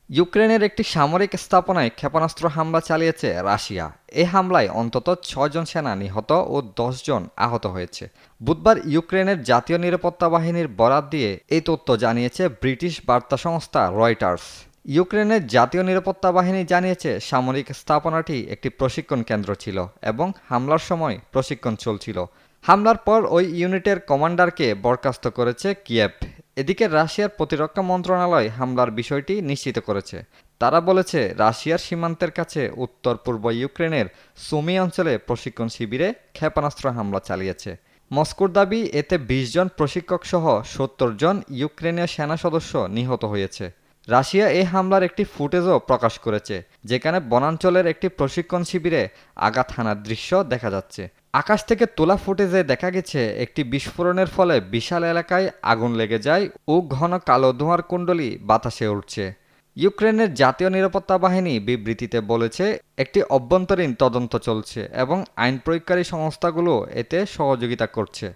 ইউক্রেনের একটি সামরিক স্থাপনায় ক্ষেপণাস্ত্র হামলা চালিয়েছে রাশিয়া। এ হামলায় অন্তত ৬ জন সেনা নিহত ও ১০ জন আহত হয়েছে। বুধবার ইউক্রেনের জাতীয় নিরাপত্তা বাহিনীর বরাত দিয়ে এই তথ্য জানিয়েছে ব্রিটিশ বার্তা সংস্থা রয়টার্স। ইউক্রেনের জাতীয় নিরাপত্তা বাহিনী জানিয়েছে সামরিক স্থাপনাটি একটি প্রশিক্ষণ কেন্দ্র ছিল এবং হামলার সময় প্রশিক্ষণ চলছিল। হামলার পর ওই ইউনিটের কমান্ডারকে বরখাস্ত করেছে কিয়েভ। এদিকে রাশিয়ার প্রতিরক্ষা মন্ত্রণালয় হামলার বিষয়টি নিশ্চিত করেছে। তারা বলেছে রাশিয়ার সীমান্তের কাছে উত্তর পূর্ব ইউক্রেনের সুমি অঞ্চলে প্রশিক্ষণ শিবিরে ক্ষেপণাস্ত্র হামলা চালিয়েছে। মস্কোর দাবি এতে ২০ জন প্রশিক্ষক সহ ৭০ জন ইউক্রেনীয় সেনা সদস্য নিহত হয়েছে। রাশিয়া এই হামলার একটি ফুটেজও প্রকাশ করেছে, যেখানে বনাঞ্চলের একটি প্রশিক্ষণ শিবিরে আঘাত হানার দৃশ্য দেখা যাচ্ছে। আকাশ থেকে তোলা ফুটেজে দেখা গেছে একটি বিস্ফোরণের ফলে বিশাল এলাকায় আগুন লেগে যায় ও ঘন কালো ধোঁয়ার কুণ্ডলী বাতাসে উঠছে। ইউক্রেনের জাতীয় নিরাপত্তা বাহিনী বিবৃতিতে বলেছে একটি অভ্যন্তরীণ তদন্ত চলছে এবং আইন প্রয়োগকারী সংস্থাগুলো এতে সহযোগিতা করছে।